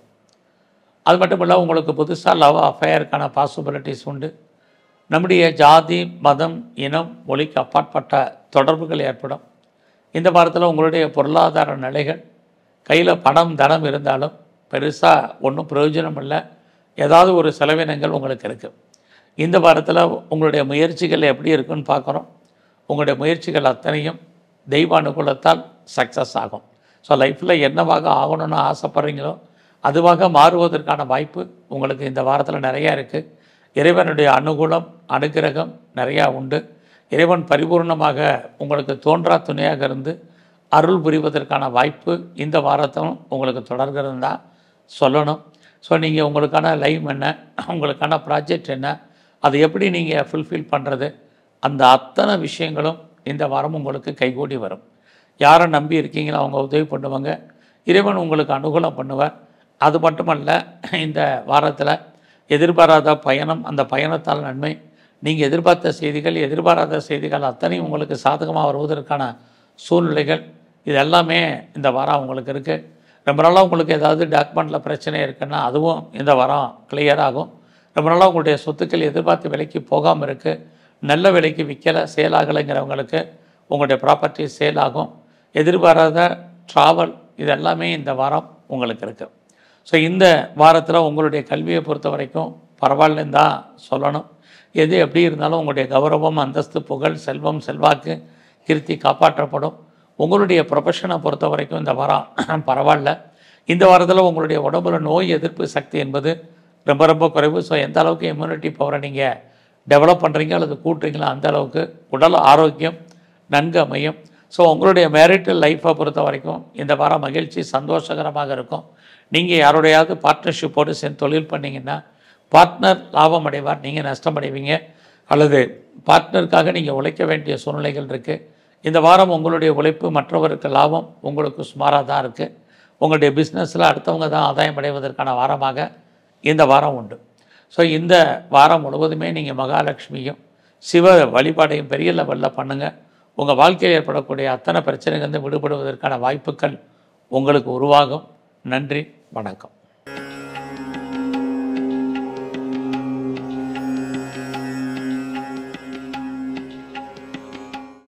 அது மட்டும் இல்லை, உங்களுக்கு புதுசாக லவ் அஃபேருக்கான பாசிபிலிட்டிஸ் உண்டு. நம்முடைய ஜாதி, மதம், இனம், மொழிக்கு அப்பாற்பட்ட தொடர்புகள் ஏற்படும். இந்த வாரத்தில் உங்களுடைய பொருளாதார நிலைகள், கையில் பணம், தனம் இருந்தாலும் பெருசாக ஒன்றும் பிரயோஜனம் இல்லை. ஏதாவது ஒரு செலவினங்கள் உங்களுக்கு இருக்குது. இந்த வாரத்தில் உங்களுடைய முயற்சிகள் எப்படி இருக்குன்னு பார்க்குறோம். உங்களுடைய முயற்சிகள் அத்தனையும் தெய்வ அனுகூலத்தால் சக்ஸஸ் ஆகும். ஸோ லைஃப்பில் என்னவாக ஆகணும்னு ஆசைப்பட்றீங்களோ அதுவாக மாறுவதற்கான வாய்ப்பு உங்களுக்கு இந்த வாரத்தில் நிறையா இருக்குது. இறைவனுடைய அனுகூலம் அனுகிரகம் நிறையா உண்டு. இறைவன் பரிபூர்ணமாக உங்களுக்கு தோன்றா துணையாக இருந்து அருள் புரிவதற்கான வாய்ப்பு இந்த வாரத்திலும் உங்களுக்கு தொடர்கிறது தான் சொல்லணும். ஸோ நீங்கள் உங்களுக்கான லைவ் என்ன, உங்களுக்கான ப்ராஜெக்ட் என்ன, அதை எப்படி நீங்கள் ஃபுல்ஃபில் பண்ணுறது, அந்த அத்தனை விஷயங்களும் இந்த வாரம் உங்களுக்கு கைகூடி வரும். யாரை நம்பி இருக்கீங்களோ அவங்க உதவி பண்ணுவாங்க. இறைவன் உங்களுக்கு அனுகூலம் பண்ணுவார். அது மட்டுமல்ல, இந்த வாரத்தில் எதிர்பாராத பயணம், அந்த பயணத்தால் நன்மை, நீங்கள் எதிர்பார்த்த செய்திகள் எதிர்பாராத செய்திகள் அத்தனையும் உங்களுக்கு சாதகமாக வருவதற்கான சூழ்நிலைகள் இது எல்லாமே இந்த வாரம் உங்களுக்கு இருக்குது. ரொம்ப நாளாக உங்களுக்கு ஏதாவது டாக்குமெண்ட்டில் பிரச்சனை இருக்குன்னா அதுவும் இந்த வாரம் கிளியர் ஆகும். ரொம்ப நாளாக உங்களுடைய சொத்துக்கள் எதிர்பார்த்த விலைக்கு போகாமல் இருக்குது, நல்ல விலைக்கு விற்கலை சேல் ஆகலைங்கிறவங்களுக்கு உங்களுடைய ப்ராப்பர்ட்டி சேல் ஆகும். எதிர்பாராத ட்ராவல் இது எல்லாமே இந்த வாரம் உங்களுக்கு இருக்குது. ஸோ இந்த வாரத்தில் உங்களுடைய கல்வியை பொறுத்த வரைக்கும் பரவாயில்லன்னு தான் சொல்லணும். எது எப்படி இருந்தாலும் உங்களுடைய கௌரவம், அந்தஸ்து, புகழ், செல்வம், செல்வாக்கு, கீர்த்தி காப்பாற்றப்படும். உங்களுடைய ப்ரொஃபஷனை பொறுத்த வரைக்கும் இந்த வாரம் பரவாயில்ல. இந்த வாரத்தில் உங்களுடைய உடம்புல நோய் எதிர்ப்பு சக்தி என்பது ரொம்ப ரொம்ப குறைவு. ஸோ எந்த அளவுக்கு இம்யூனிட்டி பவரை நீங்கள் டெவலப் பண்ணுறீங்க அல்லது கூட்டுறீங்களோ அந்த அளவுக்கு உடல் ஆரோக்கியம் நன்கு அமையும். ஸோ உங்களுடைய மேரிட்டல் லைஃப்பை பொறுத்த வரைக்கும் இந்த வாரம் மகிழ்ச்சி சந்தோஷகரமாக இருக்கும். நீங்கள் யாரோடையாவது பார்ட்னர்ஷிப்போடு சேர்ந்து தொழில் பண்ணிங்கன்னா பார்ட்னர் லாபம் அடைவார், நீங்கள் நஷ்டம் அடைவீங்க. அல்லது பார்ட்னருக்காக நீங்கள் உழைக்க வேண்டிய சூழ்நிலைகள் இருக்குது. இந்த வாரம் உங்களுடைய உழைப்பு மற்றவருக்கு லாபம் உங்களுக்கு சுமாராக தான் இருக்குது. உங்களுடைய பிஸ்னஸில் அடுத்தவங்க தான் ஆதாயம் அடைவதற்கான வாரமாக இந்த வாரம் உண்டு. ஸோ இந்த வாரம் முழுவதுமே நீங்கள் மகாலட்சுமியும் சிவ வழிபாடையும் பெரிய லெவலில் பண்ணுங்கள். உங்கள் வாழ்க்கையில் ஏற்படக்கூடிய அத்தனை பிரச்சனைகள் விடுபடுவதற்கான வாய்ப்புகள் உங்களுக்கு உருவாகும். நன்றி, வணக்கம்.